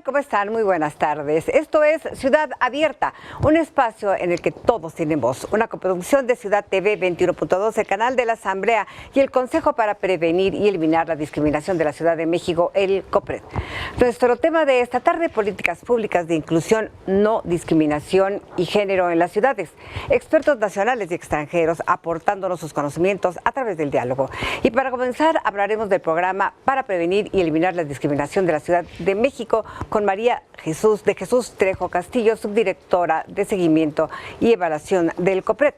¿Cómo están? Muy buenas tardes. Esto es Ciudad Abierta, un espacio en el que todos tienen voz. Una coproducción de Ciudad TV 21.2, el canal de la Asamblea y el Consejo para Prevenir y Eliminar la Discriminación de la Ciudad de México, el COPRED. Nuestro tema de esta tarde, políticas públicas de inclusión, no discriminación y género en las ciudades. Expertos nacionales y extranjeros aportándonos sus conocimientos a través del diálogo. Y para comenzar, hablaremos del programa para prevenir y eliminar la discriminación de la Ciudad de México con María de Jesús Trejo Castillo, subdirectora de seguimiento y evaluación del COPRED.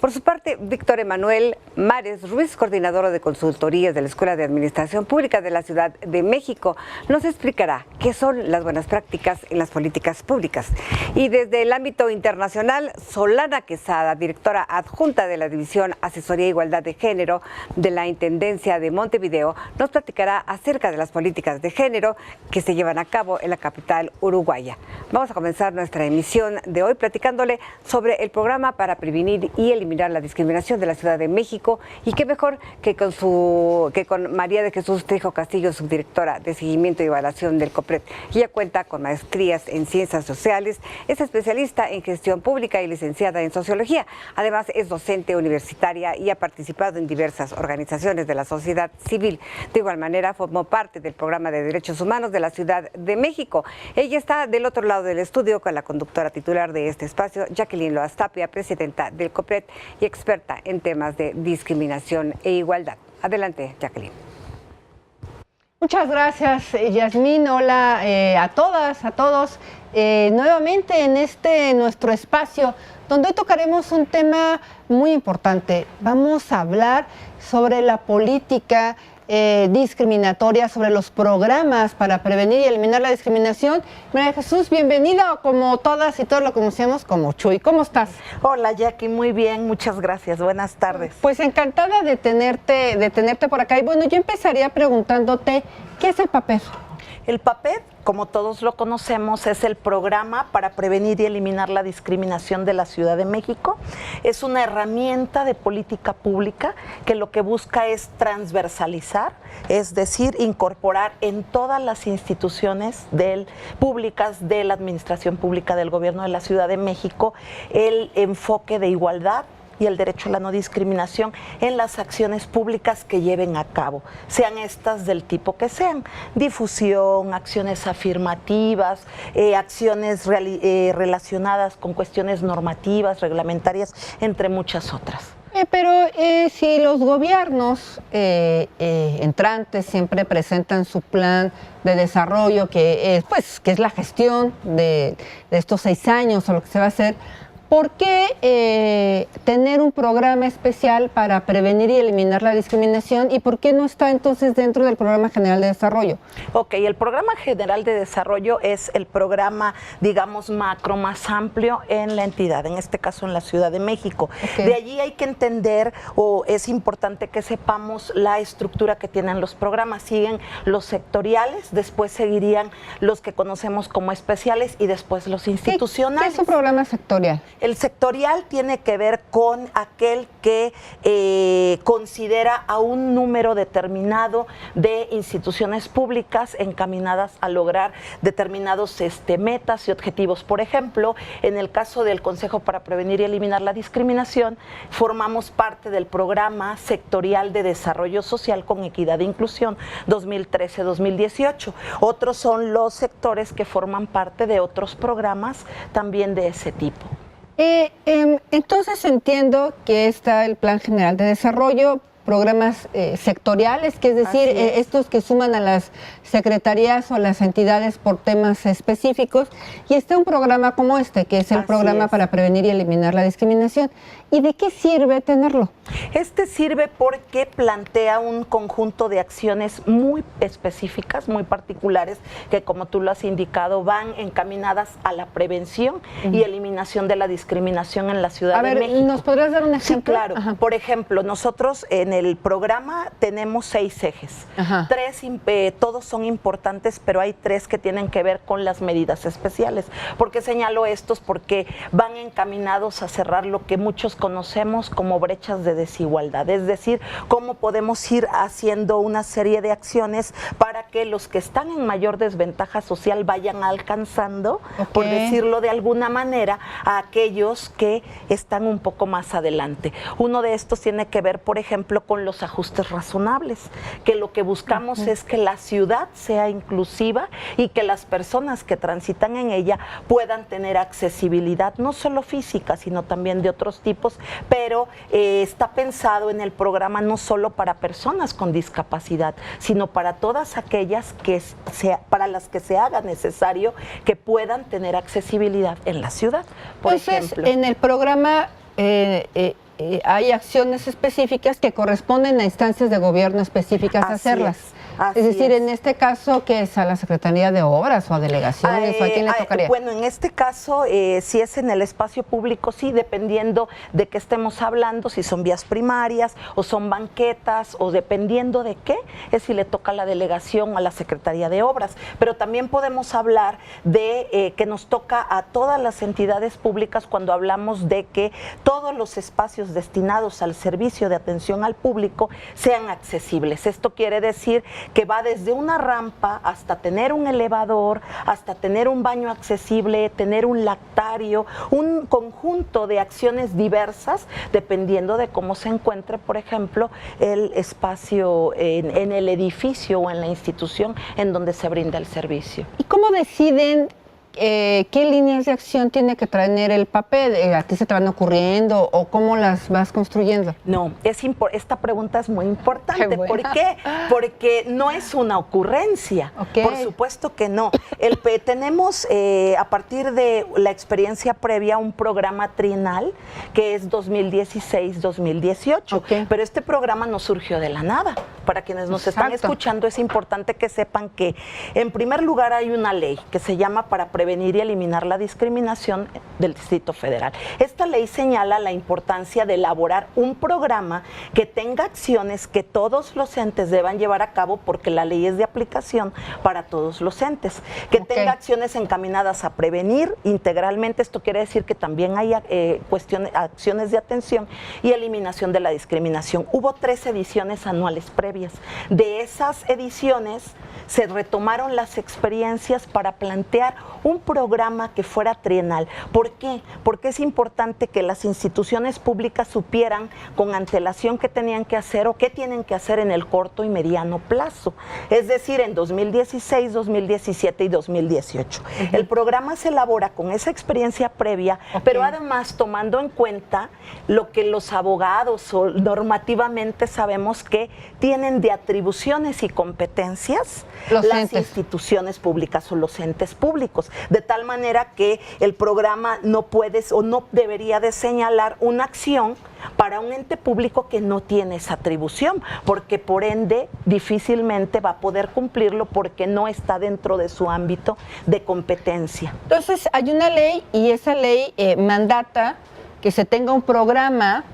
Por su parte, Víctor Emanuel Mares Ruiz, coordinador de consultorías de la Escuela de Administración Pública de la Ciudad de México, nos explicará qué son las buenas prácticas en las políticas públicas. Y desde el ámbito internacional, Solana Quesada, directora adjunta de la División Asesoría e Igualdad de Género de la Intendencia de Montevideo, nos platicará acerca de las políticas de género que se llevan a cabo en la capital uruguaya. Vamos a comenzar nuestra emisión de hoy platicándole sobre el programa para prevenir y eliminar la discriminación de la Ciudad de México, y qué mejor que con María de Jesús Trejo Castillo, subdirectora de seguimiento y evaluación del COPRED. Ella cuenta con maestrías en ciencias sociales, es especialista en gestión pública y licenciada en sociología. Además, es docente universitaria y ha participado en diversas organizaciones de la sociedad civil. De igual manera, formó parte del programa de derechos humanos de la Ciudad de México. Ella está del otro lado del estudio con la conductora titular de este espacio, Jacqueline Loaz Tapia, presidenta del COPRED y experta en temas de discriminación e igualdad. Adelante, Jacqueline. Muchas gracias, Yasmín. Hola a todas, a todos. Nuevamente en nuestro espacio, donde hoy tocaremos un tema muy importante. Vamos a hablar sobre la política discriminatoria, sobre los programas para prevenir y eliminar la discriminación. María Jesús, bienvenida, como todas y todos lo conocemos como Chuy. ¿Cómo estás? Hola, Jackie, muy bien, muchas gracias, buenas tardes. Pues encantada de tenerte por acá. Y bueno, yo empezaría preguntándote, ¿qué es el PAPED? El PAPED, como todos lo conocemos, es el Programa para Prevenir y Eliminar la Discriminación de la Ciudad de México. Es una herramienta de política pública que lo que busca es transversalizar, es decir, incorporar en todas las instituciones públicas de la Administración Pública del Gobierno de la Ciudad de México el enfoque de igualdad y el derecho a la no discriminación en las acciones públicas que lleven a cabo, sean estas del tipo que sean: difusión, acciones afirmativas, acciones relacionadas con cuestiones normativas, reglamentarias, entre muchas otras. Pero si los gobiernos entrantes siempre presentan su plan de desarrollo, que es la gestión de estos 6 años o lo que se va a hacer, ¿por qué tener un programa especial para prevenir y eliminar la discriminación, y por qué no está entonces dentro del Programa General de Desarrollo? Ok, el Programa General de Desarrollo es el programa, digamos, macro más amplio en la entidad, en este caso en la Ciudad de México. Okay. De allí hay que entender, o es importante que sepamos, la estructura que tienen los programas. Siguen los sectoriales, después seguirían los que conocemos como especiales y después los institucionales. ¿Qué es un programa sectorial? El sectorial tiene que ver con aquel que considera a un número determinado de instituciones públicas encaminadas a lograr determinados metas y objetivos. Por ejemplo, en el caso del Consejo para Prevenir y Eliminar la Discriminación, formamos parte del Programa Sectorial de Desarrollo Social con Equidad e Inclusión 2013-2018. Otros son los sectores que forman parte de otros programas también de ese tipo. Entonces entiendo que está el Plan General de Desarrollo, programas sectoriales, que es decir, estos que suman a las secretarías o a las entidades por temas específicos, y está un programa como este, que es el Programa para Prevenir y Eliminar la Discriminación. ¿Y de qué sirve tenerlo? Este sirve porque plantea un conjunto de acciones muy específicas, muy particulares, que, como tú lo has indicado, van encaminadas a la prevención y eliminación de la discriminación en la Ciudad de México. ¿Nos podrías dar un ejemplo? Sí, claro. Ajá. Por ejemplo, nosotros en el programa tenemos 6 ejes. Ajá. Todos son importantes, pero hay 3 que tienen que ver con las medidas especiales. ¿Por qué señalo estos? Porque van encaminados a cerrar lo que muchos conocemos como brechas de desigualdad, es decir, cómo podemos ir haciendo una serie de acciones para que los que están en mayor desventaja social vayan alcanzando, por decirlo de alguna manera, a aquellos que están un poco más adelante. Uno de estos tiene que ver, por ejemplo, con los ajustes razonables, que lo que buscamos es que la ciudad sea inclusiva y que las personas que transitan en ella puedan tener accesibilidad, no solo física, sino también de otros tipos, pero está pensado en el programa no solo para personas con discapacidad, sino para todas aquellas para las que se haga necesario que puedan tener accesibilidad en la ciudad. Por ejemplo, en el programa hay acciones específicas que corresponden a instancias de gobierno específicas hacerlas. Es decir, en este caso, ¿qué es? ¿A la Secretaría de Obras o a delegaciones? ¿O a quién le tocaría? Bueno, en este caso, si es en el espacio público, sí, dependiendo de qué estemos hablando, si son vías primarias o son banquetas o dependiendo de qué, es si le toca a la delegación o a la Secretaría de Obras. Pero también podemos hablar de que nos toca a todas las entidades públicas cuando hablamos de que todos los espacios destinados al servicio de atención al público sean accesibles. Esto quiere decir que va desde una rampa hasta tener un elevador, hasta tener un baño accesible, tener un lactario, un conjunto de acciones diversas, dependiendo de cómo se encuentre, por ejemplo, el espacio en el edificio o en la institución en donde se brinda el servicio. ¿Y cómo deciden qué líneas de acción tiene que traer el papel? ¿A ti se te van ocurriendo o cómo las vas construyendo? No, esta pregunta es muy importante. ¿Por qué? Porque no es una ocurrencia. Por supuesto que no. Tenemos a partir de la experiencia previa un programa trienal que es 2016-2018. Pero este programa no surgió de la nada. Para quienes nos están escuchando es importante que sepan que en primer lugar hay una ley que se llama para prevenir y eliminar la discriminación del Distrito Federal. Esta ley señala la importancia de elaborar un programa que tenga acciones que todos los entes deban llevar a cabo porque la ley es de aplicación para todos los entes. Que tenga acciones encaminadas a prevenir integralmente, esto quiere decir que también hay acciones de atención y eliminación de la discriminación. Hubo 3 ediciones anuales previas. De esas ediciones se retomaron las experiencias para plantear un programa que fuera trienal. ¿Por qué? Porque es importante que las instituciones públicas supieran con antelación qué tenían que hacer o qué tienen que hacer en el corto y mediano plazo. Es decir, en 2016, 2017 y 2018. El programa se elabora con esa experiencia previa, pero además tomando en cuenta lo que los abogados o normativamente sabemos que tienen de atribuciones y competencias las instituciones públicas o los entes públicos, de tal manera que el programa no puede o no debería de señalar una acción para un ente público que no tiene esa atribución, porque por ende difícilmente va a poder cumplirlo porque no está dentro de su ámbito de competencia. Entonces hay una ley y esa ley mandata que se tenga un programa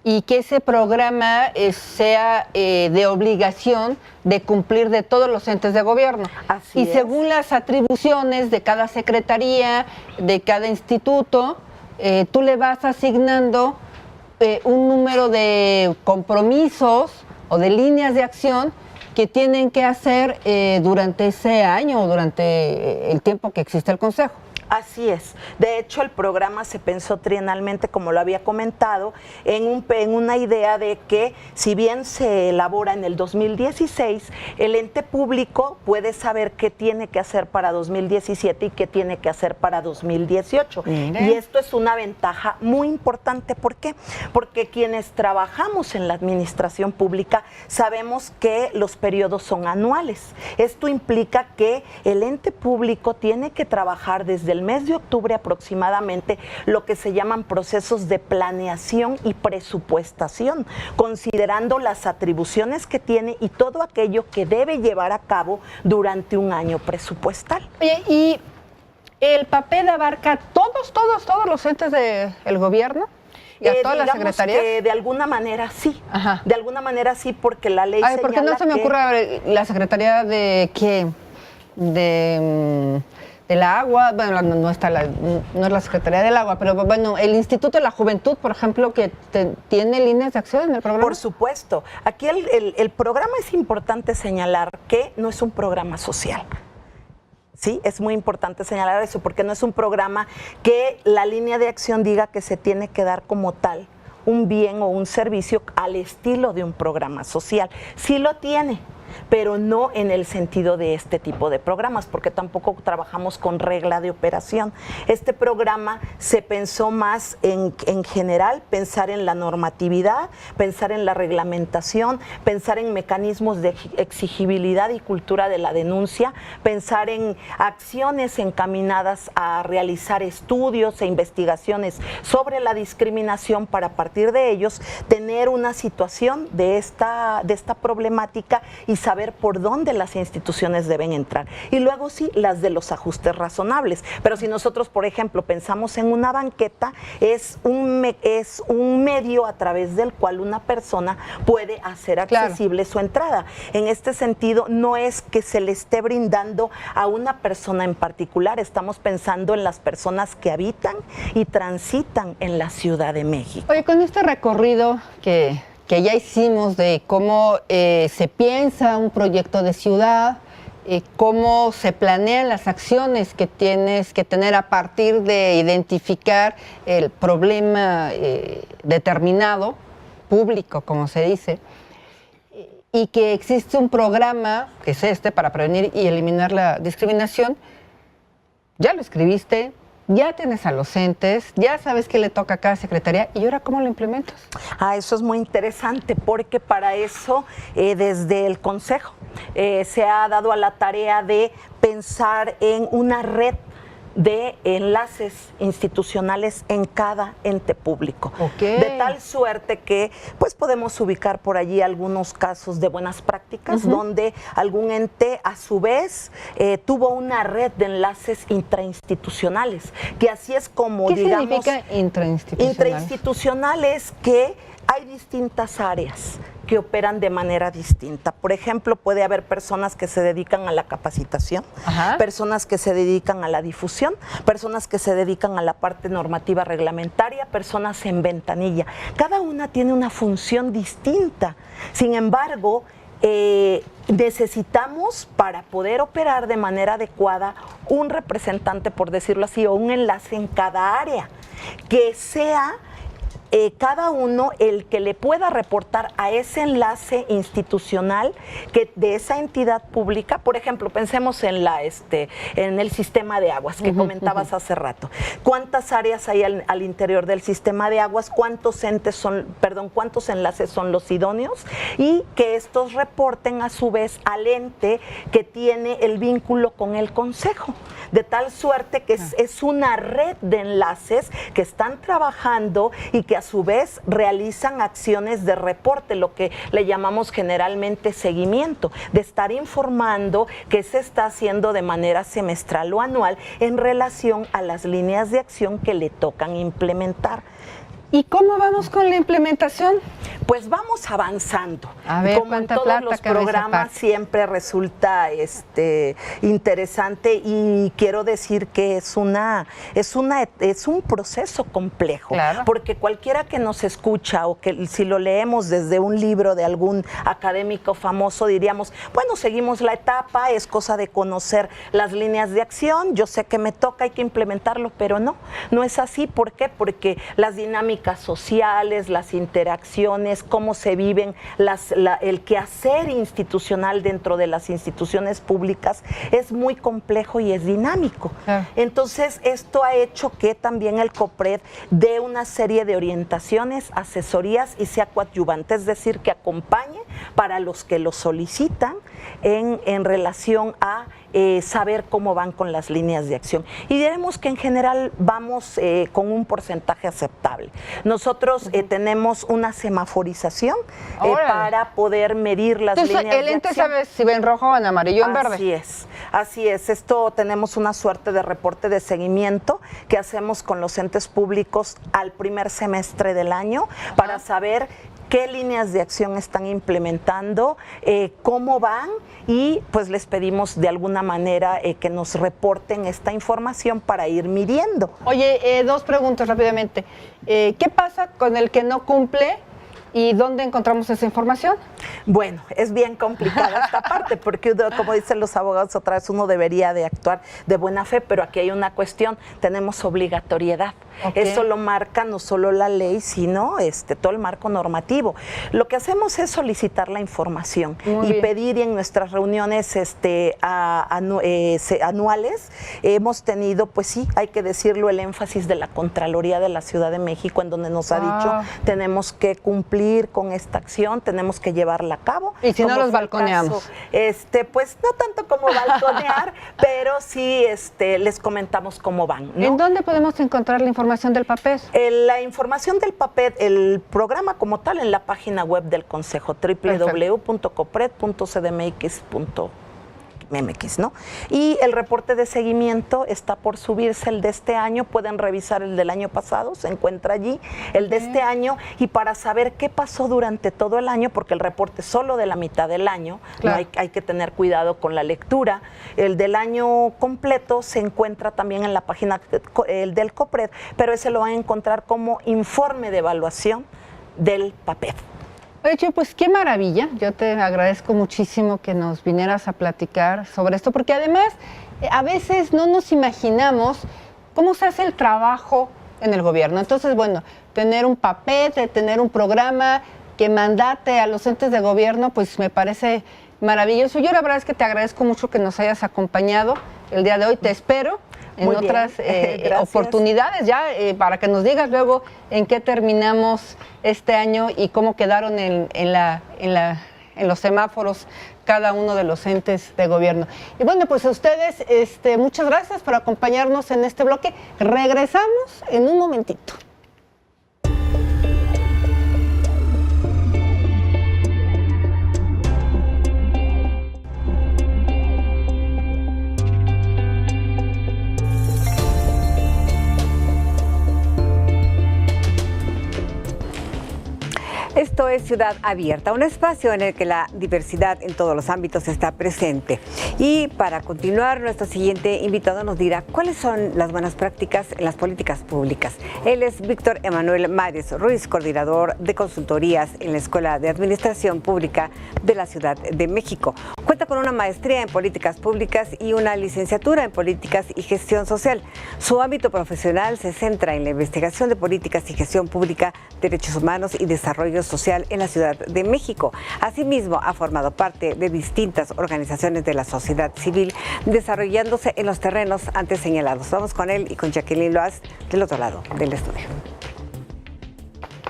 y que ese programa sea de obligación de cumplir de todos los entes de gobierno. Así es. Según las atribuciones de cada secretaría, de cada instituto, tú le vas asignando un número de compromisos o de líneas de acción que tienen que hacer durante ese año o durante el tiempo que existe el Consejo. Así es. De hecho, el programa se pensó trienalmente, como lo había comentado, en una idea de que si bien se elabora en el 2016, el ente público puede saber qué tiene que hacer para 2017 y qué tiene que hacer para 2018. Y esto es una ventaja muy importante. ¿Por qué? Porque quienes trabajamos en la administración pública sabemos que los periodos son anuales. Esto implica que el ente público tiene que trabajar desde el mes de octubre aproximadamente lo que se llaman procesos de planeación y presupuestación, considerando las atribuciones que tiene y todo aquello que debe llevar a cabo durante un año presupuestal. Oye, ¿y el papel abarca todos los entes del gobierno? ¿Y a todas las digamos secretarías? que de alguna manera sí. Ajá. De alguna manera sí, porque la ley Ay, ¿por qué no señala se me que- ocurre a ver, la Secretaría de qué? Del agua, bueno, no es la Secretaría del Agua, pero bueno, el Instituto de la Juventud, por ejemplo, que tiene líneas de acción en el programa. Por supuesto. Aquí el programa es importante señalar que no es un programa social. Sí, es muy importante señalar eso, porque no es un programa que la línea de acción diga que se tiene que dar como tal un bien o un servicio al estilo de un programa social. Sí lo tiene, pero no en el sentido de este tipo de programas, porque tampoco trabajamos con regla de operación. Este programa se pensó más en general, pensar en la normatividad, pensar en la reglamentación, pensar en mecanismos de exigibilidad y cultura de la denuncia, pensar en acciones encaminadas a realizar estudios e investigaciones sobre la discriminación para a partir de ellos tener una situación de esta problemática y saber por dónde las instituciones deben entrar. Y luego sí, las de los ajustes razonables. Pero si nosotros, por ejemplo, pensamos en una banqueta, es un medio a través del cual una persona puede hacer accesible su entrada. En este sentido, no es que se le esté brindando a una persona en particular, estamos pensando en las personas que habitan y transitan en la Ciudad de México. Oye, con este recorrido que ya hicimos de cómo se piensa un proyecto de ciudad, cómo se planean las acciones que tienes que tener a partir de identificar el problema determinado, público, como se dice, y que existe un programa, que es este, para prevenir y eliminar la discriminación. Ya lo escribiste, ya tienes a los entes, ya sabes qué le toca a cada secretaría, ¿y ahora cómo lo implementas? Eso es muy interesante, porque para eso desde el Consejo se ha dado a la tarea de pensar en una red de enlaces institucionales en cada ente público. Okay. De tal suerte que pues podemos ubicar por allí algunos casos de buenas prácticas, donde algún ente a su vez tuvo una red de enlaces intrainstitucionales, que así es como, ¿Qué digamos, significa intrainstitucional? Intrainstitucionales, que hay distintas áreas que operan de manera distinta. Por ejemplo, puede haber personas que se dedican a la capacitación, personas que se dedican a la difusión, personas que se dedican a la parte normativa reglamentaria, personas en ventanilla. Cada una tiene una función distinta. Sin embargo, necesitamos, para poder operar de manera adecuada, un representante, por decirlo así, o un enlace en cada área, que sea cada uno el que le pueda reportar a ese enlace institucional que de esa entidad pública. Por ejemplo, pensemos en el sistema de aguas que comentabas hace rato. ¿Cuántas áreas hay al interior del sistema de aguas? ¿Cuántos enlaces son los idóneos? Y que estos reporten a su vez al ente que tiene el vínculo con el Consejo. De tal suerte que es una red de enlaces que están trabajando y que a su vez realizan acciones de reporte, lo que le llamamos generalmente seguimiento, de estar informando qué se está haciendo de manera semestral o anual en relación a las líneas de acción que le tocan implementar. ¿Y cómo vamos con la implementación? Pues vamos avanzando. A ver, como en todos los programas siempre resulta interesante, y quiero decir que es un proceso complejo, porque cualquiera que nos escucha o que si lo leemos desde un libro de algún académico famoso diríamos, bueno, seguimos la etapa, es cosa de conocer las líneas de acción, yo sé que me toca, hay que implementarlo, pero no es así. ¿Por qué? Porque las dinámicas sociales, las interacciones, cómo se viven, el quehacer institucional dentro de las instituciones públicas es muy complejo y es dinámico. Entonces, esto ha hecho que también el COPRED dé una serie de orientaciones, asesorías y sea coadyuvante, es decir, que acompañe para los que lo solicitan en relación a saber cómo van con las líneas de acción. Y diremos que en general vamos con un porcentaje aceptable. Nosotros tenemos una semaforía memorización para poder medir las líneas de acción. El ente sabe si ven rojo o en amarillo o en verde. Así es. Esto tenemos una suerte de reporte de seguimiento que hacemos con los entes públicos al primer semestre del año para saber qué líneas de acción están implementando, cómo van, y pues les pedimos de alguna manera que nos reporten esta información para ir midiendo. Oye, dos preguntas rápidamente. ¿Qué pasa con el que no cumple y dónde encontramos esa información? Bueno, es bien complicada esta parte porque, como dicen los abogados, otra vez uno debería de actuar de buena fe, pero aquí hay una cuestión, tenemos obligatoriedad. Eso lo marca no solo la ley, sino todo el marco normativo. Lo que hacemos es solicitar la información y pedir, y en nuestras reuniones anuales hemos tenido, pues sí, hay que decirlo, el énfasis de la Contraloría de la Ciudad de México, en donde nos ha dicho, tenemos que cumplir con esta acción, tenemos que llevarla a cabo. Y si no los balconeamos. Pues no tanto como balconear, pero sí les comentamos cómo van, ¿no? ¿En dónde podemos encontrar la información del PAPED? La información del PAPED, el programa como tal, en la página web del Consejo, www.copred.cdmx.mx, ¿no? Y el reporte de seguimiento está por subirse, el de este año. Pueden revisar el del año pasado, se encuentra allí el de este año, y para saber qué pasó durante todo el año, porque el reporte es solo de la mitad del año, no hay que tener cuidado con la lectura. El del año completo se encuentra también en la página el del COPRED, pero ese lo van a encontrar como informe de evaluación del PAPED. Oye, pues qué maravilla. Yo te agradezco muchísimo que nos vinieras a platicar sobre esto, porque además a veces no nos imaginamos cómo se hace el trabajo en el gobierno. Entonces, bueno, tener un PAPED, tener un programa que mandate a los entes de gobierno, pues me parece maravilloso. Yo la verdad es que te agradezco mucho que nos hayas acompañado el día de hoy. Te espero en otras oportunidades ya, para que nos digas luego en qué terminamos este año y cómo quedaron en los semáforos cada uno de los entes de gobierno. Y bueno, pues a ustedes, muchas gracias por acompañarnos en este bloque. Regresamos en un momentito. Esto es Ciudad Abierta, un espacio en el que la diversidad en todos los ámbitos está presente. Y para continuar, nuestro siguiente invitado nos dirá cuáles son las buenas prácticas en las políticas públicas. Él es Víctor Emanuel Mares Ruiz, coordinador de consultorías en la Escuela de Administración Pública de la Ciudad de México. Cuenta con una maestría en políticas públicas y una licenciatura en políticas y gestión social. Su ámbito profesional se centra en la investigación de políticas y gestión pública, derechos humanos y desarrollo social en la Ciudad de México. Asimismo, ha formado parte de distintas organizaciones de la sociedad civil, desarrollándose en los terrenos antes señalados. Vamos con él y con Jacqueline Loaz del otro lado del estudio.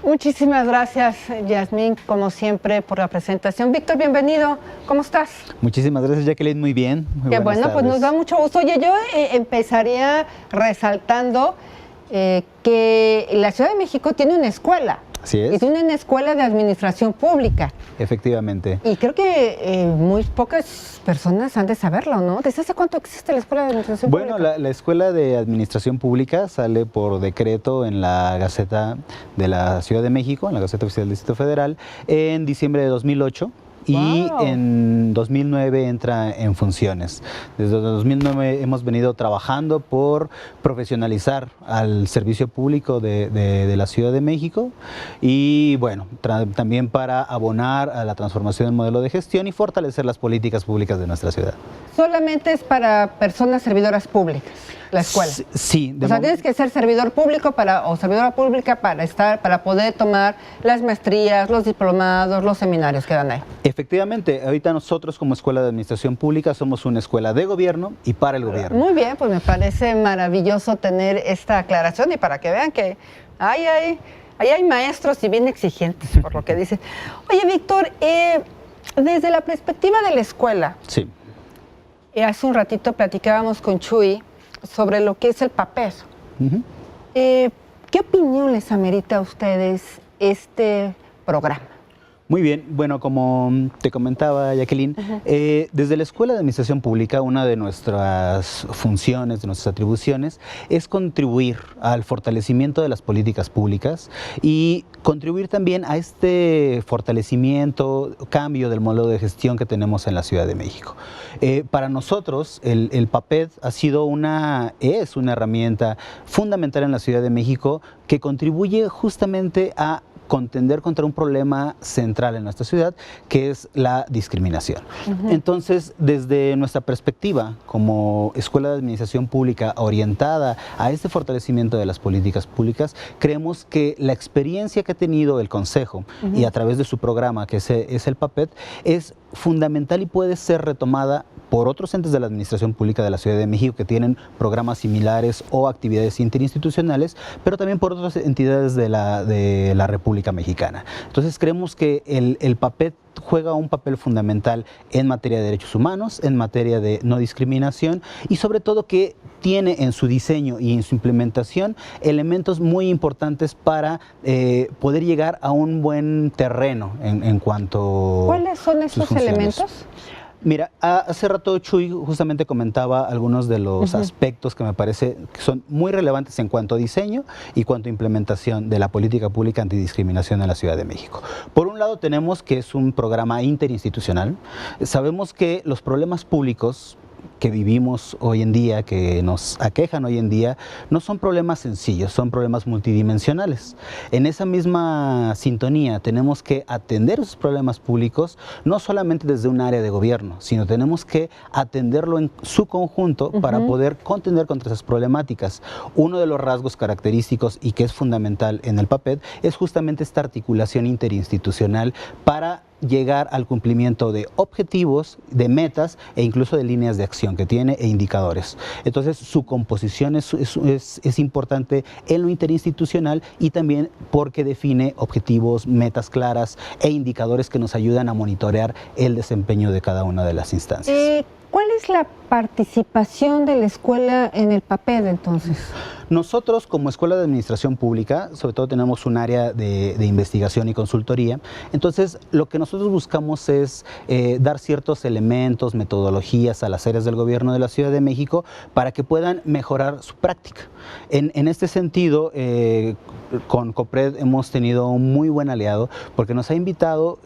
Muchísimas gracias, Yasmín, como siempre, por la presentación. Víctor, bienvenido. ¿Cómo estás? Muchísimas gracias, Jacqueline. Muy bien. Qué bueno, pues nos da mucho gusto. Oye, yo empezaría resaltando que la Ciudad de México tiene una escuela. Así es. Y tiene una escuela de administración pública. Efectivamente. Y creo que muy pocas personas han de saberlo, ¿no? ¿Desde hace cuánto existe la Escuela de Administración Pública? Bueno, la Escuela de Administración Pública sale por decreto en la Gaceta de la Ciudad de México, en la Gaceta Oficial del Distrito Federal, en diciembre de 2008. Y en 2009 entra en funciones. Desde 2009 hemos venido trabajando por profesionalizar al servicio público de la Ciudad de México y bueno, también para abonar a la transformación del modelo de gestión y fortalecer las políticas públicas de nuestra ciudad. ¿Solamente es para personas servidoras públicas la escuela? Sí. O sea, tienes que ser servidor público o servidora pública para poder tomar las maestrías, los diplomados, los seminarios que dan ahí. Efectivamente, ahorita nosotros como Escuela de Administración Pública somos una escuela de gobierno y para el gobierno. Muy bien, pues me parece maravilloso tener esta aclaración y para que vean que ahí hay maestros y bien exigentes, por lo que dicen. Oye, Víctor, desde la perspectiva de la escuela, sí. Hace un ratito platicábamos con Chuy sobre lo que es el PAPED. ¿Qué opinión les amerita a ustedes este programa. Muy bien, bueno, como te comentaba Jacqueline, desde la Escuela de Administración Pública, una de nuestras funciones, de nuestras atribuciones, es contribuir al fortalecimiento de las políticas públicas y contribuir también a este fortalecimiento, cambio del modelo de gestión que tenemos en la Ciudad de México. Para nosotros, el PAPED es una herramienta fundamental en la Ciudad de México que contribuye justamente a contender contra un problema central en nuestra ciudad, que es la discriminación. Entonces, desde nuestra perspectiva, como Escuela de Administración Pública orientada a este fortalecimiento de las políticas públicas, creemos que la experiencia que ha tenido el Consejo y a través de su programa, que es el PAPED, es fundamental y puede ser retomada por otros entes de la Administración Pública de la Ciudad de México que tienen programas similares o actividades interinstitucionales, pero también por otras entidades de la República Mexicana. Entonces creemos que el PAPED juega un papel fundamental en materia de derechos humanos, en materia de no discriminación y sobre todo que tiene en su diseño y en su implementación elementos muy importantes para poder llegar a un buen terreno en cuanto a ¿Cuáles son esos elementos? Mira, hace rato Chuy justamente comentaba algunos de los aspectos que me parece que son muy relevantes en cuanto a diseño y cuanto a implementación de la política pública antidiscriminación en la Ciudad de México. Por un lado tenemos que es un programa interinstitucional. Sabemos que los problemas públicos que vivimos hoy en día, que nos aquejan hoy en día, no son problemas sencillos, son problemas multidimensionales. En esa misma sintonía tenemos que atender esos problemas públicos, no solamente desde un área de gobierno, sino tenemos que atenderlo en su conjunto para poder contender contra esas problemáticas. Uno de los rasgos característicos y que es fundamental en el PAPED es justamente esta articulación interinstitucional para llegar al cumplimiento de objetivos, de metas e incluso de líneas de acción que tiene e indicadores. Entonces su composición es importante en lo interinstitucional y también porque define objetivos, metas claras e indicadores que nos ayudan a monitorear el desempeño de cada una de las instancias. ¿Cuál es la participación de la escuela en el PAPED entonces? Nosotros como Escuela de Administración Pública, sobre todo tenemos un área de investigación y consultoría, entonces lo que nosotros buscamos es dar ciertos elementos, metodologías a las áreas del gobierno de la Ciudad de México para que puedan mejorar su práctica. En este sentido, con COPRED hemos tenido un muy buen aliado porque nos ha invitado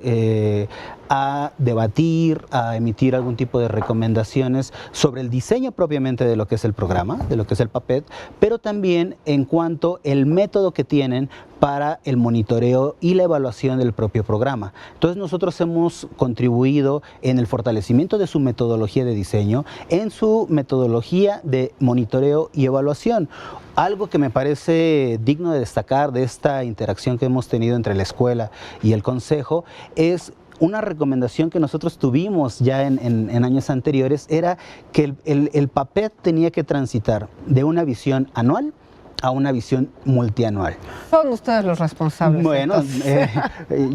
a debatir, a emitir algún tipo de recomendaciones sobre el diseño propiamente de lo que es el programa, de lo que es el PAPED, pero también en cuanto al método que tienen para el monitoreo y la evaluación del propio programa. Entonces nosotros hemos contribuido en el fortalecimiento de su metodología de diseño, en su metodología de monitoreo y evaluación. Algo que me parece digno de destacar de esta interacción que hemos tenido entre la escuela y el consejo es una recomendación que nosotros tuvimos ya en años anteriores, era que el PAPED tenía que transitar de una visión anual a una visión multianual. Son ustedes los responsables. Bueno,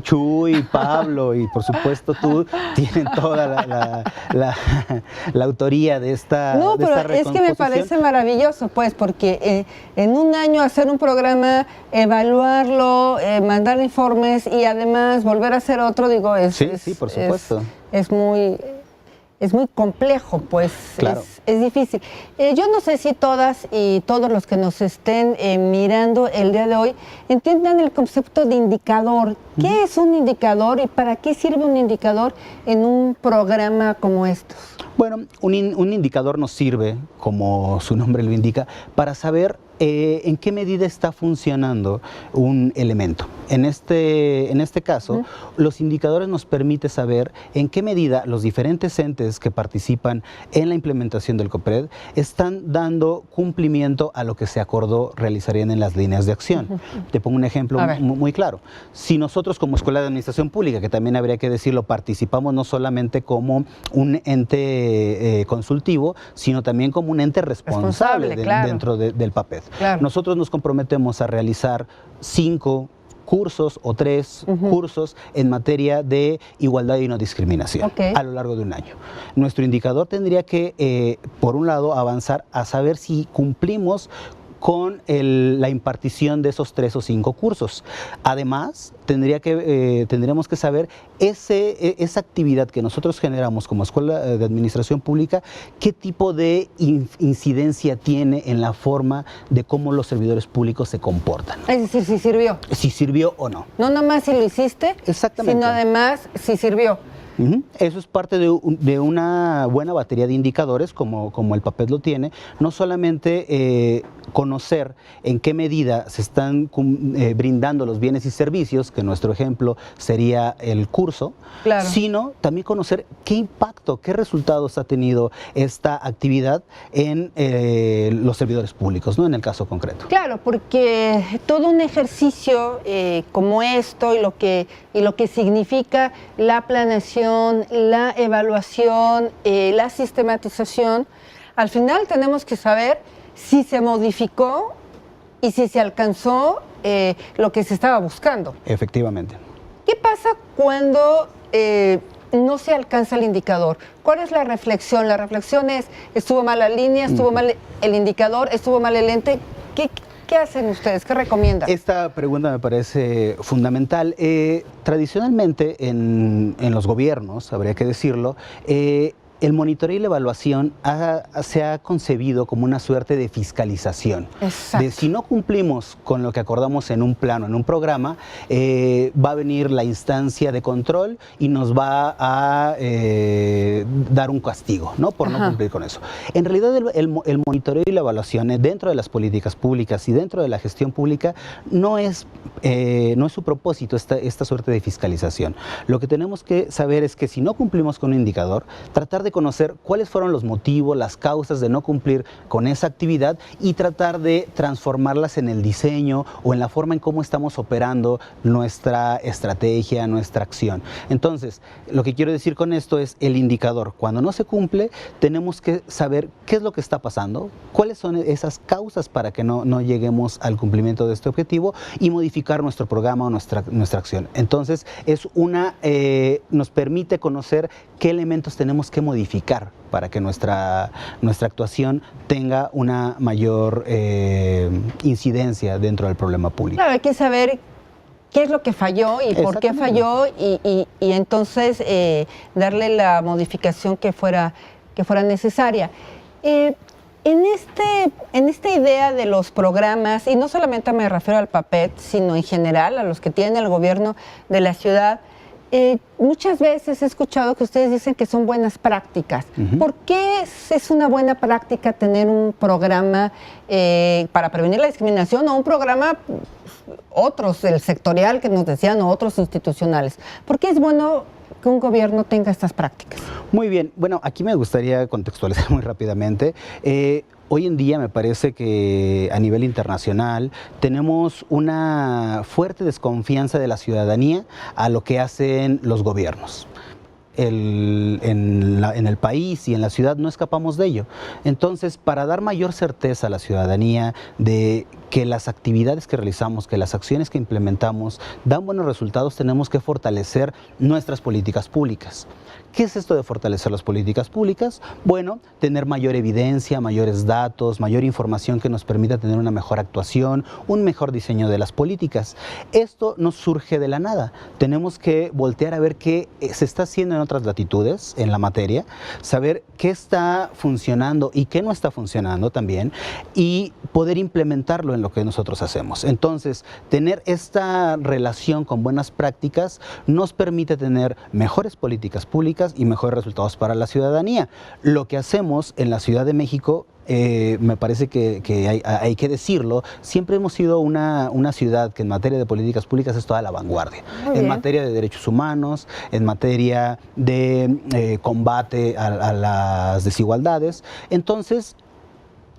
Chuy, Pablo y por supuesto tú tienen toda la autoría de esta No, pero esta es que me parece maravilloso, pues, porque en un año hacer un programa, evaluarlo, mandar informes y además volver a hacer otro, digo, sí, por supuesto. Es muy complejo, pues, claro. Es difícil. Yo no sé si todas y todos los que nos estén mirando el día de hoy entiendan el concepto de indicador. ¿Qué es un indicador y para qué sirve un indicador en un programa como estos? Bueno, un indicador nos sirve, como su nombre lo indica, para saber en qué medida está funcionando un elemento. En este caso, los indicadores nos permiten saber en qué medida los diferentes entes que participan en la implementación del COPRED están dando cumplimiento a lo que se acordó realizarían en las líneas de acción. Te pongo un ejemplo muy claro. Si nosotros como Escuela de Administración Pública, que también habría que decirlo, participamos no solamente como un ente consultivo, sino también como un ente responsable claro. dentro del PAPED. Claro. Nosotros nos comprometemos a realizar 5 cursos o 3 cursos en materia de igualdad y no discriminación a lo largo de un año. Nuestro indicador tendría que, por un lado, avanzar a saber si cumplimos con la impartición de esos 3 o 5 cursos. Además, tendríamos que saber esa actividad que nosotros generamos como Escuela de Administración Pública, qué tipo de incidencia tiene en la forma de cómo los servidores públicos se comportan. Es decir, si sirvió. Si sirvió o no. No nomás si lo hiciste, sino además si sirvió. Eso es parte de una buena batería de indicadores, como el PAPED lo tiene. No solamente conocer en qué medida se están brindando los bienes y servicios, que nuestro ejemplo sería el curso, claro, sino también conocer qué impacto, qué resultados ha tenido esta actividad en los servidores públicos, ¿no? En el caso concreto. Claro, porque todo un ejercicio como esto y lo que significa la planeación, la evaluación, la sistematización, al final tenemos que saber si se modificó y si se alcanzó lo que se estaba buscando. Efectivamente. ¿Qué pasa cuando no se alcanza el indicador? ¿Cuál es la reflexión? La reflexión es, estuvo mal la línea, estuvo mal el indicador, estuvo mal el ente. ¿Qué hacen ustedes? ¿Qué recomiendan? Esta pregunta me parece fundamental. Tradicionalmente en los gobiernos, habría que decirlo, el monitoreo y la evaluación se ha concebido como una suerte de fiscalización. Exacto. De si no cumplimos con lo que acordamos en un plano, en un programa, va a venir la instancia de control y nos va a dar un castigo, ¿no? Por no cumplir con eso. En realidad el monitoreo y la evaluación dentro de las políticas públicas y dentro de la gestión pública no es su propósito esta suerte de fiscalización. Lo que tenemos que saber es que si no cumplimos con un indicador, tratar de conocer cuáles fueron los motivos, las causas de no cumplir con esa actividad y tratar de transformarlas en el diseño o en la forma en cómo estamos operando nuestra estrategia, nuestra acción. Entonces, lo que quiero decir con esto es el indicador. Cuando no se cumple, tenemos que saber qué es lo que está pasando, cuáles son esas causas para que no lleguemos al cumplimiento de este objetivo y modificar nuestro programa o nuestra acción. Entonces, nos permite conocer qué elementos tenemos que modificar para que nuestra actuación tenga una mayor incidencia dentro del problema público. Claro, hay que saber qué es lo que falló y por qué falló y entonces darle la modificación que fuera necesaria. En esta idea de los programas, y no solamente me refiero al PAPED, sino en general a los que tiene el gobierno de la ciudad, muchas veces he escuchado que ustedes dicen que son buenas prácticas. ¿Por qué es una buena práctica tener un programa para prevenir la discriminación o un programa, otros, el sectorial que nos decían, o otros institucionales? ¿Por qué es bueno que un gobierno tenga estas prácticas? Muy bien. Bueno, aquí me gustaría contextualizar muy rápidamente. Hoy en día me parece que a nivel internacional tenemos una fuerte desconfianza de la ciudadanía a lo que hacen los gobiernos. En el país y en la ciudad no escapamos de ello. Entonces, para dar mayor certeza a la ciudadanía de que las actividades que realizamos, que las acciones que implementamos dan buenos resultados, tenemos que fortalecer nuestras políticas públicas. ¿Qué es esto de fortalecer las políticas públicas? Bueno, tener mayor evidencia, mayores datos, mayor información que nos permita tener una mejor actuación, un mejor diseño de las políticas. Esto no surge de la nada. Tenemos que voltear a ver qué se está haciendo en otras latitudes en la materia, saber qué está funcionando y qué no está funcionando también, y poder implementarlo en lo que nosotros hacemos. Entonces, tener esta relación con buenas prácticas nos permite tener mejores políticas públicas y mejores resultados para la ciudadanía. Lo que hacemos en la Ciudad de México, me parece que hay que decirlo, siempre hemos sido una ciudad que en materia de políticas públicas es toda la vanguardia. En materia de derechos humanos, en materia de combate a las desigualdades. Entonces,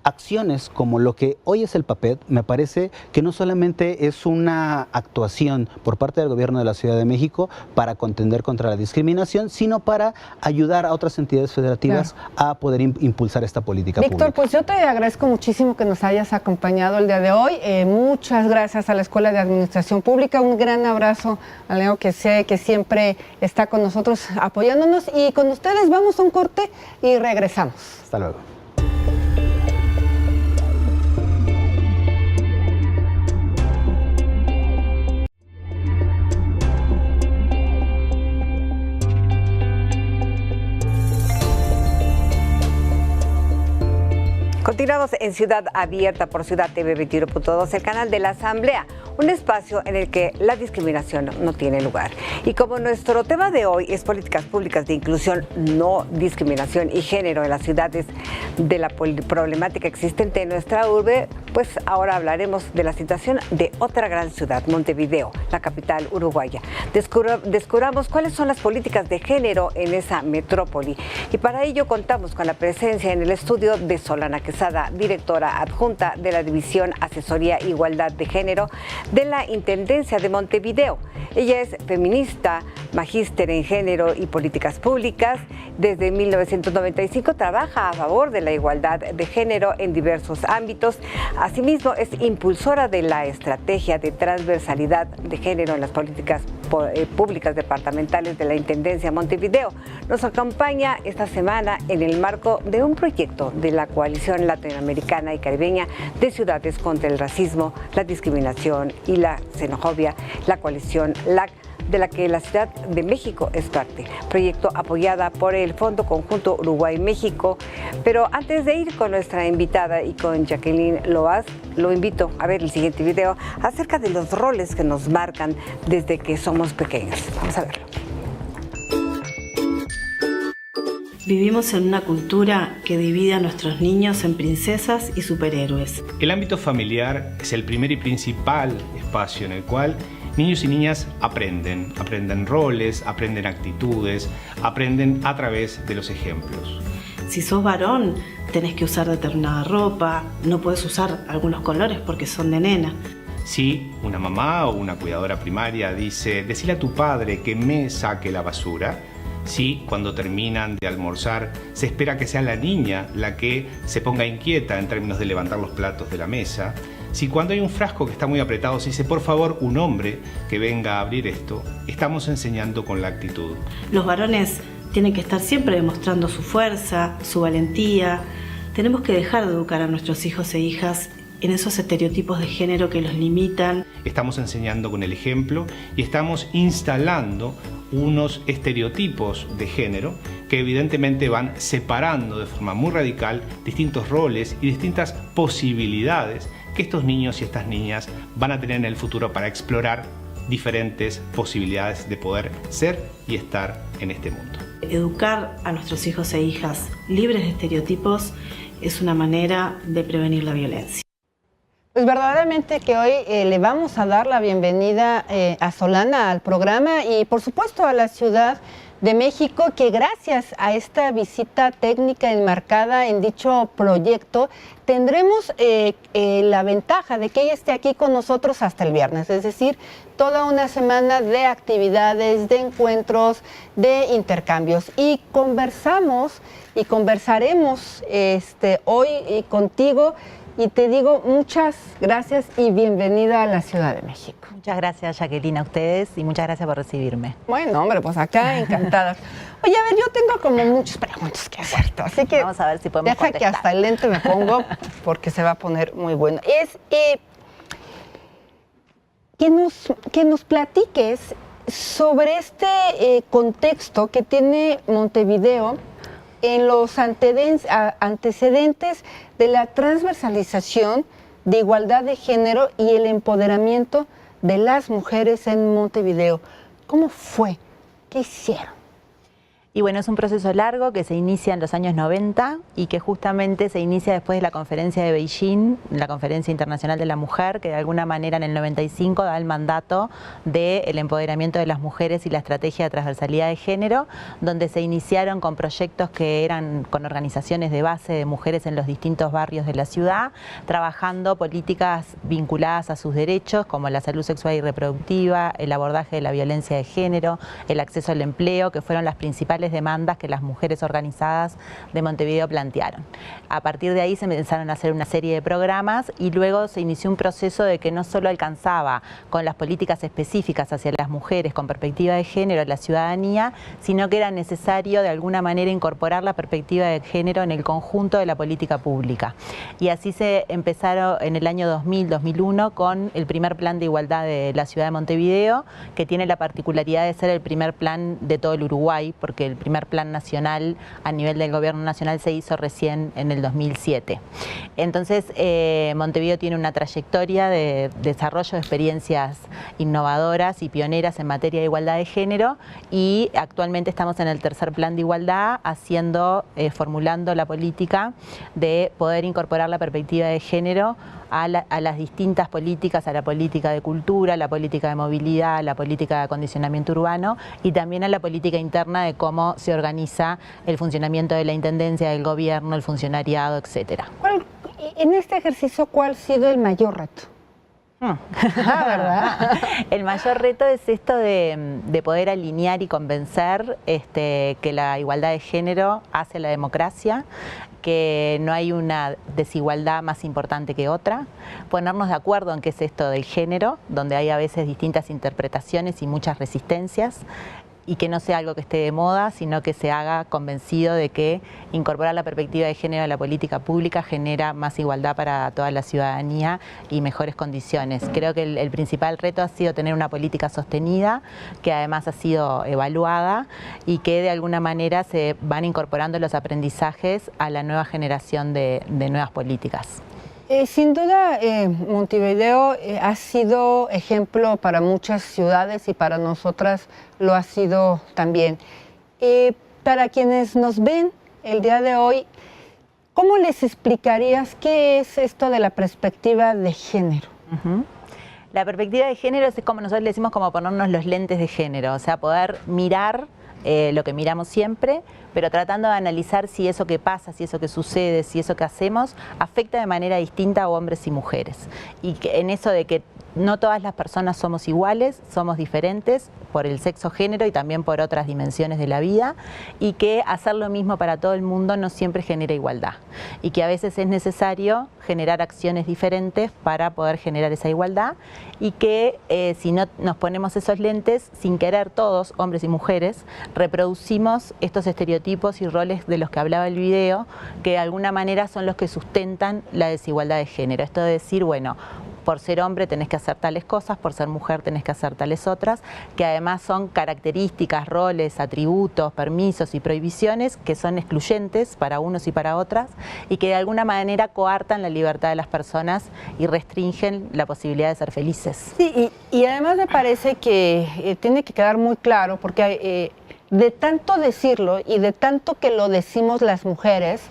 acciones como lo que hoy es el PAPED, me parece que no solamente es una actuación por parte del gobierno de la Ciudad de México para contender contra la discriminación, sino para ayudar a otras entidades federativas a poder impulsar esta política pública. Víctor, pues yo te agradezco muchísimo que nos hayas acompañado el día de hoy. Muchas gracias a la Escuela de Administración Pública. Un gran abrazo a Leo, que sé que siempre está con nosotros apoyándonos. Y con ustedes vamos a un corte y regresamos. Hasta luego. Seguimos en Ciudad Abierta por Ciudad TV 21.2, el canal de la Asamblea, un espacio en el que la discriminación no tiene lugar. Y como nuestro tema de hoy es políticas públicas de inclusión, no discriminación y género en las ciudades, de la problemática existente en nuestra urbe, pues ahora hablaremos de la situación de otra gran ciudad, Montevideo, la capital uruguaya. Descubramos cuáles son las políticas de género en esa metrópoli. Y para ello contamos con la presencia en el estudio de Solana Quesada, directora adjunta de la División Asesoría Igualdad de Género de la Intendencia de Montevideo. Ella es feminista, magíster en género y políticas públicas. Desde 1995 trabaja a favor de la igualdad de género en diversos ámbitos. Asimismo, es impulsora de la estrategia de transversalidad de género en las políticas públicas departamentales de la Intendencia de Montevideo. Nos acompaña esta semana en el marco de un proyecto de la Coalición Latinoamericana y Caribeña de Ciudades contra el Racismo, la Discriminación y la Xenofobia, la coalición LAC, de la que la Ciudad de México es parte, proyecto apoyada por el Fondo Conjunto Uruguay-México. Pero antes de ir con nuestra invitada y con Jacqueline Loaz, lo invito a ver el siguiente video acerca de los roles que nos marcan desde que somos pequeños. Vamos a verlo. Vivimos en una cultura que divide a nuestros niños en princesas y superhéroes. El ámbito familiar es el primer y principal espacio en el cual niños y niñas aprenden roles, aprenden actitudes, aprenden a través de los ejemplos. Si sos varón, tenés que usar determinada ropa, no podés usar algunos colores porque son de nena. Si una mamá o una cuidadora primaria dice, decile a tu padre que me saque la basura, si cuando terminan de almorzar se espera que sea la niña la que se ponga inquieta en términos de levantar los platos de la mesa, si cuando hay un frasco que está muy apretado se dice, por favor, un hombre que venga a abrir esto, estamos enseñando con la actitud. Los varones tienen que estar siempre demostrando su fuerza, su valentía. Tenemos que dejar de educar a nuestros hijos e hijas en esos estereotipos de género que los limitan. Estamos enseñando con el ejemplo y estamos instalando unos estereotipos de género que evidentemente van separando de forma muy radical distintos roles y distintas posibilidades que estos niños y estas niñas van a tener en el futuro para explorar diferentes posibilidades de poder ser y estar en este mundo. Educar a nuestros hijos e hijas libres de estereotipos es una manera de prevenir la violencia. Pues verdaderamente que hoy le vamos a dar la bienvenida a Solana al programa y por supuesto a la Ciudad de México, que gracias a esta visita técnica enmarcada en dicho proyecto tendremos la ventaja de que ella esté aquí con nosotros hasta el viernes, es decir, toda una semana de actividades, de encuentros, de intercambios, y conversamos y conversaremos hoy contigo. Y te digo muchas gracias y bienvenida a la Ciudad de México. Muchas gracias, Jacqueline, a ustedes, y muchas gracias por recibirme. Bueno, hombre, pues acá encantada. Oye, a ver, yo tengo como muchas preguntas que hacerte, así que vamos a ver si podemos deja contestar. que hasta el lente me pongo porque se va a poner muy bueno. Es que nos platiques sobre este contexto que tiene Montevideo en los antecedentes de la transversalización de igualdad de género y el empoderamiento de las mujeres en Montevideo. ¿Cómo fue? ¿Qué hicieron? Y bueno, es un proceso largo que se inicia en los años 90 y que justamente se inicia después de la conferencia de Beijing, la Conferencia Internacional de la Mujer, que de alguna manera en el 95 da el mandato del empoderamiento de las mujeres y la estrategia de transversalidad de género, donde se iniciaron con proyectos que eran con organizaciones de base de mujeres en los distintos barrios de la ciudad, trabajando políticas vinculadas a sus derechos, como la salud sexual y reproductiva, el abordaje de la violencia de género, el acceso al empleo, que fueron las principales demandas que las mujeres organizadas de Montevideo plantearon. A partir de ahí se empezaron a hacer una serie de programas y luego se inició un proceso de que no solo alcanzaba con las políticas específicas hacia las mujeres con perspectiva de género a la ciudadanía, sino que era necesario de alguna manera incorporar la perspectiva de género en el conjunto de la política pública. Y así se empezaron en el año 2000-2001 con el primer plan de igualdad de la ciudad de Montevideo, que tiene la particularidad de ser el primer plan de todo el Uruguay, porque el primer plan nacional a nivel del gobierno nacional se hizo recién en el 2007. Entonces, Montevideo tiene una trayectoria de desarrollo de experiencias innovadoras y pioneras en materia de igualdad de género, y actualmente estamos en el tercer plan de igualdad formulando la política de poder incorporar la perspectiva de género a las distintas políticas, a la política de cultura, a la política de movilidad, a la política de acondicionamiento urbano y también a la política interna de cómo se organiza el funcionamiento de la intendencia, del gobierno, el funcionariado, etcétera. En este ejercicio, ¿cuál ha sido el mayor reto? ¿Verdad? El mayor reto es esto de poder alinear y convencer que la igualdad de género hace la democracia, que no hay una desigualdad más importante que otra, ponernos de acuerdo en qué es esto del género, donde hay a veces distintas interpretaciones y muchas resistencias, y que no sea algo que esté de moda, sino que se haga convencido de que incorporar la perspectiva de género a la política pública genera más igualdad para toda la ciudadanía y mejores condiciones. Creo que el principal reto ha sido tener una política sostenida, que además ha sido evaluada y que de alguna manera se van incorporando los aprendizajes a la nueva generación de nuevas políticas. Sin duda, Montevideo ha sido ejemplo para muchas ciudades y para nosotras lo ha sido también. Para quienes nos ven el día de hoy, ¿cómo les explicarías qué es esto de la perspectiva de género? La perspectiva de género es como nosotros le decimos, como ponernos los lentes de género, o sea, poder mirar lo que miramos siempre, pero tratando de analizar si eso que pasa, si eso que sucede, si eso que hacemos afecta de manera distinta a hombres y mujeres. Y que en eso de que no todas las personas somos iguales, somos diferentes por el sexo, género y también por otras dimensiones de la vida, y que hacer lo mismo para todo el mundo no siempre genera igualdad, y que a veces es necesario generar acciones diferentes para poder generar esa igualdad, y que si no nos ponemos esos lentes, sin querer todos, hombres y mujeres, reproducimos estos estereotipos y roles de los que hablaba el video, que de alguna manera son los que sustentan la desigualdad de género. Esto de decir, bueno, por ser hombre tenés que hacer tales cosas, por ser mujer tenés que hacer tales otras, que además son características, roles, atributos, permisos y prohibiciones que son excluyentes para unos y para otras, y que de alguna manera coartan la libertad de las personas y restringen la posibilidad de ser felices. Sí, y además me parece que tiene que quedar muy claro, porque de tanto decirlo y de tanto que lo decimos las mujeres,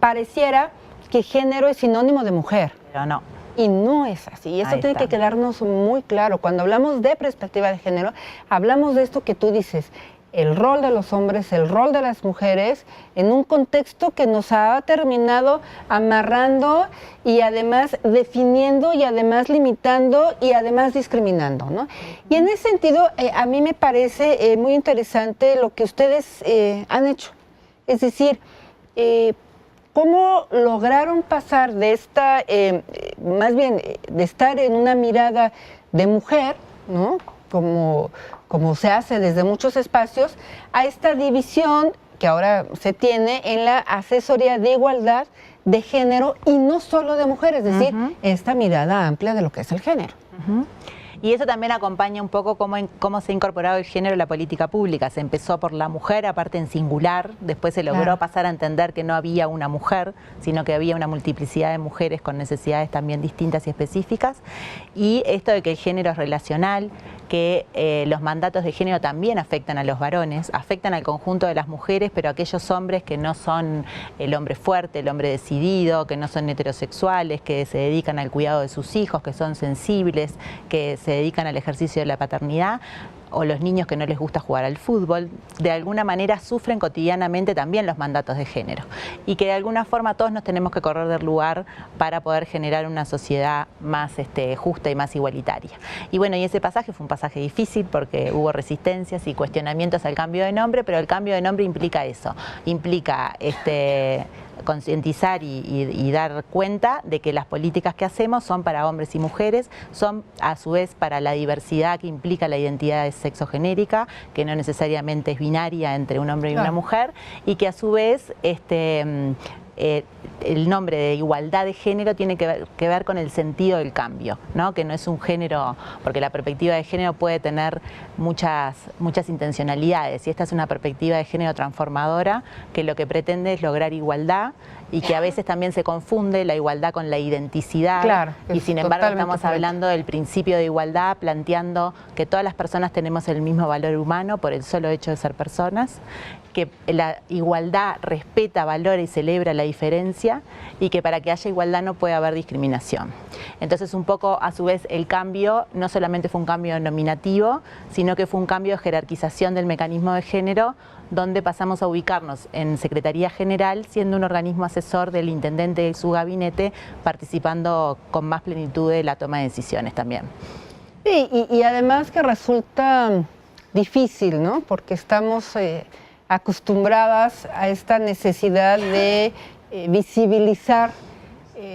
pareciera que género es sinónimo de mujer. Pero no. Y no es así, y eso tiene que quedarnos muy claro. Cuando hablamos de perspectiva de género, hablamos de esto que tú dices, el rol de los hombres, el rol de las mujeres, en un contexto que nos ha terminado amarrando y además definiendo y además limitando y además discriminando, ¿no? Y en ese sentido, a mí me parece muy interesante lo que ustedes han hecho. Es decir, ¿cómo lograron pasar de esta, más bien, de estar en una mirada de mujer, ¿no? Como se hace desde muchos espacios, a esta división que ahora se tiene en la asesoría de igualdad de género y no solo de mujeres, es decir, esta mirada amplia de lo que es el género? Y eso también acompaña un poco cómo se ha incorporado el género en la política pública. Se empezó por la mujer, aparte en singular, después se logró pasar a entender que no había una mujer, sino que había una multiplicidad de mujeres con necesidades también distintas y específicas. Y esto de que el género es relacional, que los mandatos de género también afectan a los varones, afectan al conjunto de las mujeres, pero aquellos hombres que no son el hombre fuerte, el hombre decidido, que no son heterosexuales, que se dedican al cuidado de sus hijos, que son sensibles, que se dedican al ejercicio de la paternidad, o los niños que no les gusta jugar al fútbol, de alguna manera sufren cotidianamente también los mandatos de género, y que de alguna forma todos nos tenemos que correr del lugar para poder generar una sociedad más justa y más igualitaria. Y bueno, y ese pasaje fue un pasaje difícil porque hubo resistencias y cuestionamientos al cambio de nombre, pero el cambio de nombre implica eso, implica concientizar y dar cuenta de que las políticas que hacemos son para hombres y mujeres, son a su vez para la diversidad que implica la identidad sexogenérica, que no necesariamente es binaria entre un hombre y una mujer, y que a su vez el nombre de igualdad de género tiene que ver con el sentido del cambio, ¿no? Que no es un género, porque la perspectiva de género puede tener muchas intencionalidades, y esta es una perspectiva de género transformadora que lo que pretende es lograr igualdad, y que a veces también se confunde la igualdad con la identicidad, claro, y sin embargo estamos hablando del principio de igualdad, planteando que todas las personas tenemos el mismo valor humano por el solo hecho de ser personas, que la igualdad respeta, valora y celebra la diferencia, y que para que haya igualdad no puede haber discriminación. Entonces, un poco, a su vez, el cambio no solamente fue un cambio nominativo, sino que fue un cambio de jerarquización del mecanismo de género, donde pasamos a ubicarnos en Secretaría General, siendo un organismo asesor del intendente y su gabinete, participando con más plenitud de la toma de decisiones también. Sí, y además que resulta difícil, ¿no? Porque estamos acostumbradas a esta necesidad de visibilizar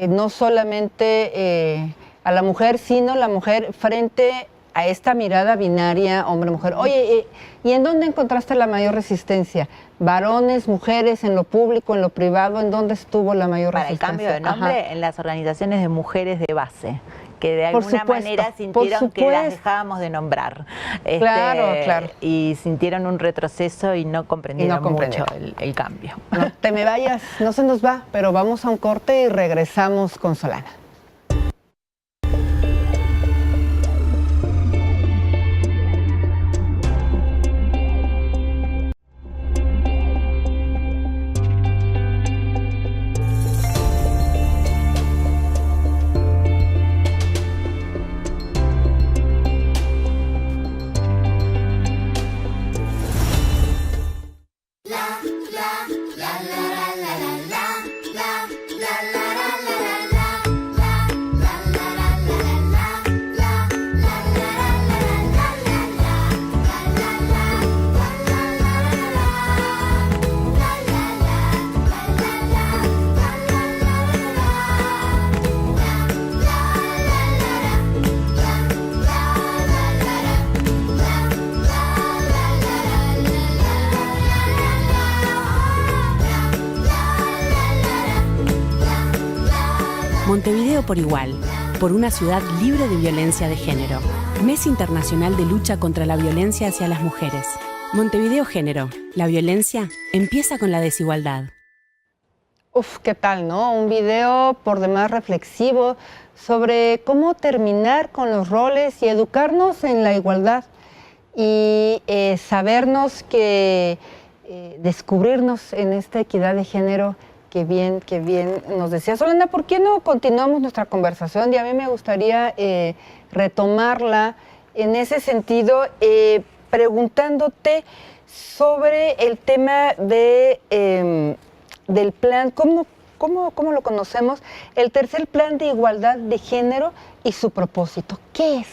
no solamente a la mujer, sino la mujer frente a esta mirada binaria hombre-mujer. Oye, ¿y en dónde encontraste la mayor resistencia? ¿Varones, mujeres, en lo público, en lo privado? ¿En dónde estuvo la mayor resistencia? Para el cambio de nombre, ajá, en las organizaciones de mujeres de base, que de alguna manera sintieron que las dejábamos de nombrar. Claro. Y sintieron un retroceso y no comprendieron mucho el cambio. No te me vayas, no se nos va, pero vamos a un corte y regresamos con Solana. Montevideo por igual, por una ciudad libre de violencia de género. Mes Internacional de Lucha contra la Violencia hacia las Mujeres. Montevideo Género. La violencia empieza con la desigualdad. Uf, ¿qué tal, no? Un video por demás reflexivo sobre cómo terminar con los roles y educarnos en la igualdad y sabernos que descubrirnos en esta equidad de género. Qué bien nos decía Solana. ¿Por qué no continuamos nuestra conversación? Y a mí me gustaría retomarla en ese sentido, preguntándote sobre el tema de, del plan, ¿cómo lo conocemos? El tercer plan de igualdad de género y su propósito. ¿Qué es?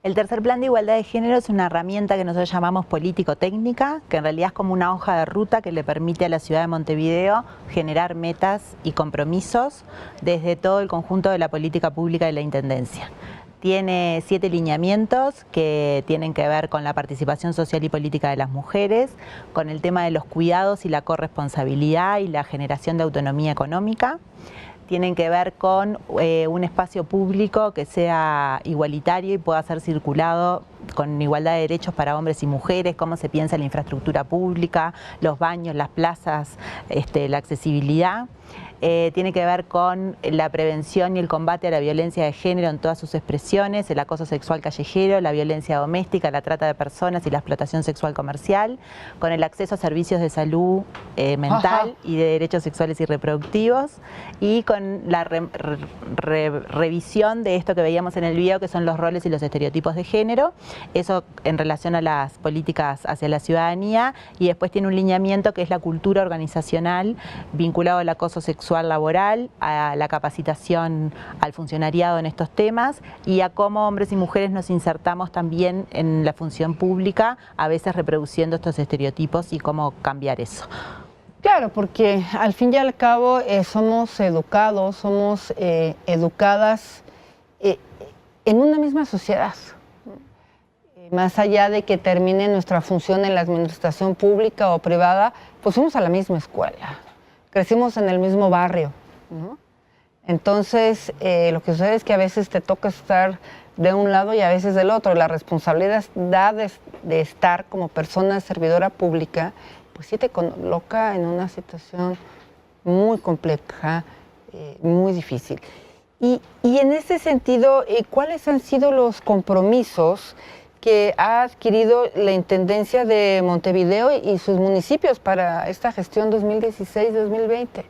El tercer plan de igualdad de género es una herramienta que nosotros llamamos político-técnica, que en realidad es como una hoja de ruta que le permite a la ciudad de Montevideo generar metas y compromisos desde todo el conjunto de la política pública de la Intendencia. Tiene 7 lineamientos que tienen que ver con la participación social y política de las mujeres, con el tema de los cuidados y la corresponsabilidad y la generación de autonomía económica. Tienen que ver con un espacio público que sea igualitario y pueda ser circulado con igualdad de derechos para hombres y mujeres, cómo se piensa la infraestructura pública, los baños, las plazas, la accesibilidad. Tiene que ver con la prevención y el combate a la violencia de género en todas sus expresiones, el acoso sexual callejero, la violencia doméstica, la trata de personas y la explotación sexual comercial, con el acceso a servicios de salud mental y de derechos sexuales y reproductivos, y con la revisión de esto que veíamos en el video, que son los roles y los estereotipos de género, eso en relación a las políticas hacia la ciudadanía, y después tiene un lineamiento que es la cultura organizacional vinculado al acoso sexual laboral, a la capacitación al funcionariado en estos temas y a cómo hombres y mujeres nos insertamos también en la función pública, a veces reproduciendo estos estereotipos y cómo cambiar eso. Claro, porque al fin y al cabo somos educados, somos educadas en una misma sociedad. Más allá de que termine nuestra función en la administración pública o privada, pues fuimos a la misma escuela. crecimos en el mismo barrio, ¿no? Entonces, lo que sucede es que a veces te toca estar de un lado y a veces del otro. La responsabilidad de estar como persona servidora pública, pues sí te coloca en una situación muy compleja, muy difícil. Y en ese sentido, ¿cuáles han sido los compromisos que ha adquirido la Intendencia de Montevideo y sus municipios para esta gestión 2016-2020?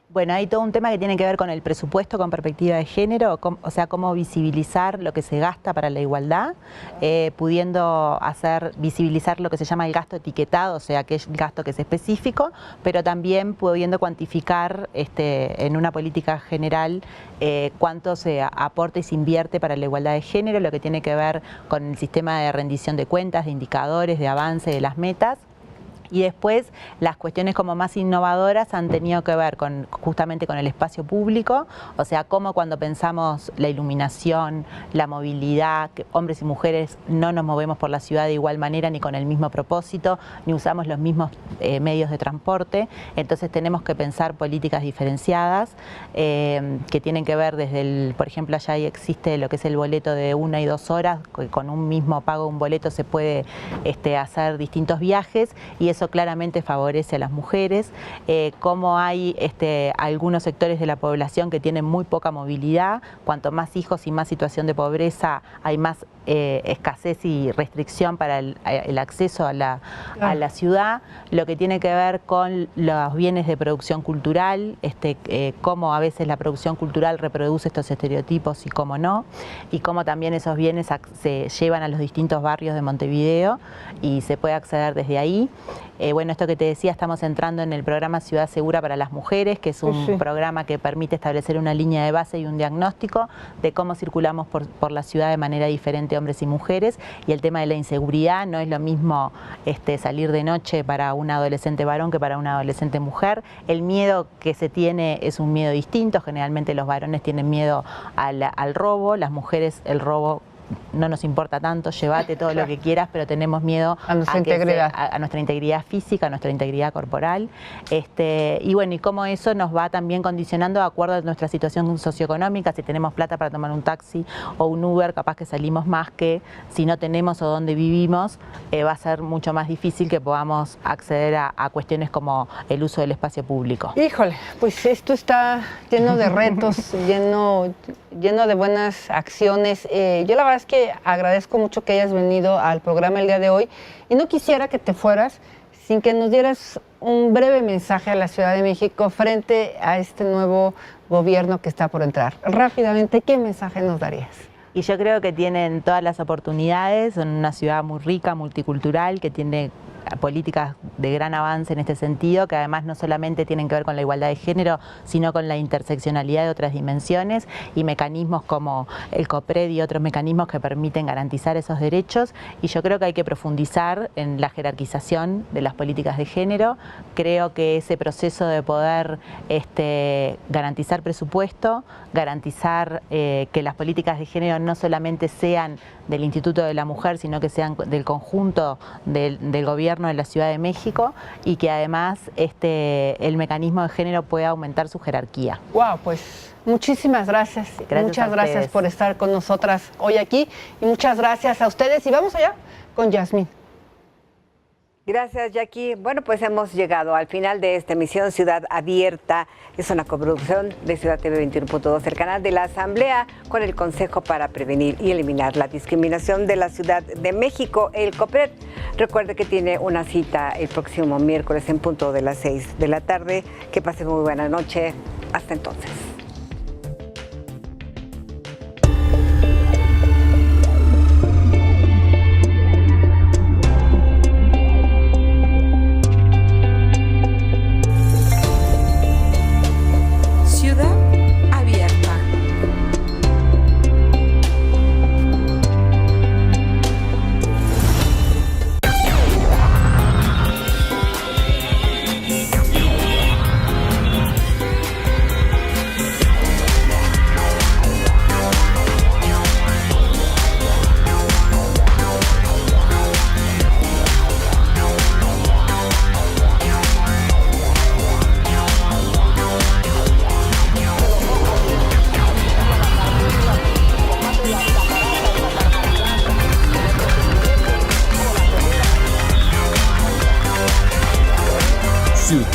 Bueno, hay todo un tema que tiene que ver con el presupuesto con perspectiva de género, o sea, cómo visibilizar lo que se gasta para la igualdad, pudiendo visibilizar lo que se llama el gasto etiquetado, o sea, aquel gasto que es específico, pero también pudiendo cuantificar en una política general cuánto se aporta y se invierte para la igualdad de género, lo que tiene que ver con el sistema de rendición de cuentas, de indicadores, de avance de las metas. Y después las cuestiones como más innovadoras han tenido que ver justamente con el espacio público, o sea, cómo cuando pensamos la iluminación, la movilidad, que hombres y mujeres no nos movemos por la ciudad de igual manera ni con el mismo propósito, ni usamos los mismos medios de transporte, entonces tenemos que pensar políticas diferenciadas que tienen que ver desde por ejemplo, allá existe lo que es el boleto de 1 y 2 horas, que con un mismo pago de un boleto se puede hacer distintos viajes y eso claramente favorece a las mujeres, como hay algunos sectores de la población que tienen muy poca movilidad, cuanto más hijos y más situación de pobreza, hay más escasez y restricción para el acceso a la ciudad, lo que tiene que ver con los bienes de producción cultural, cómo a veces la producción cultural reproduce estos estereotipos y cómo no, y cómo también esos bienes se llevan a los distintos barrios de Montevideo y se puede acceder desde ahí. Bueno, esto que te decía, estamos entrando en el programa Ciudad Segura para las Mujeres, que es un programa que permite establecer una línea de base y un diagnóstico de cómo circulamos por la ciudad de manera diferente hombres y mujeres, y el tema de la inseguridad, no es lo mismo salir de noche para un adolescente varón que para una adolescente mujer. El miedo que se tiene es un miedo distinto, generalmente los varones tienen miedo al robo, las mujeres el robo no nos importa tanto, llévate todo lo que quieras, pero tenemos miedo a nuestra integridad, a nuestra integridad física, a nuestra integridad corporal. Y bueno, y cómo eso nos va también condicionando de acuerdo a nuestra situación socioeconómica. Si tenemos plata para tomar un taxi o un Uber, capaz que salimos más que si no tenemos o donde vivimos, va a ser mucho más difícil que podamos acceder a cuestiones como el uso del espacio público. Híjole, pues esto está lleno de retos, lleno de buenas acciones. Yo la verdad es que agradezco mucho que hayas venido al programa el día de hoy y no quisiera que te fueras sin que nos dieras un breve mensaje a la Ciudad de México frente a este nuevo gobierno que está por entrar. Rápidamente, ¿qué mensaje nos darías? Y yo creo que tienen todas las oportunidades, son una ciudad muy rica, multicultural, que tiene políticas de gran avance en este sentido, que además no solamente tienen que ver con la igualdad de género, sino con la interseccionalidad de otras dimensiones y mecanismos como el COPRED y otros mecanismos que permiten garantizar esos derechos. Y yo creo que hay que profundizar en la jerarquización de las políticas de género. Creo que ese proceso de poder garantizar presupuesto, garantizar que las políticas de género no solamente sean del Instituto de la Mujer, sino que sean del conjunto del gobierno de la Ciudad de México y que además el mecanismo de género pueda aumentar su jerarquía. Wow, pues muchísimas gracias. Muchas gracias por estar con nosotras hoy aquí y muchas gracias a ustedes. Y vamos allá con Yasmín. Gracias, Jackie. Bueno, pues hemos llegado al final de esta emisión Ciudad Abierta. Es una coproducción de Ciudad TV 21.2, el canal de la Asamblea, con el Consejo para Prevenir y Eliminar la Discriminación de la Ciudad de México, el COPRED. Recuerde que tiene una cita el próximo miércoles en punto de las 6 de la tarde. Que pase muy buena noche. Hasta entonces.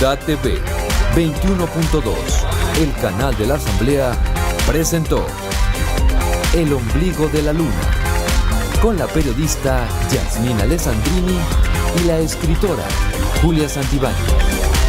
Ciudad TV 21.2, el canal de la Asamblea, presentó El ombligo de la luna, con la periodista Yasmín Alessandrini y la escritora Julia Santibáñez.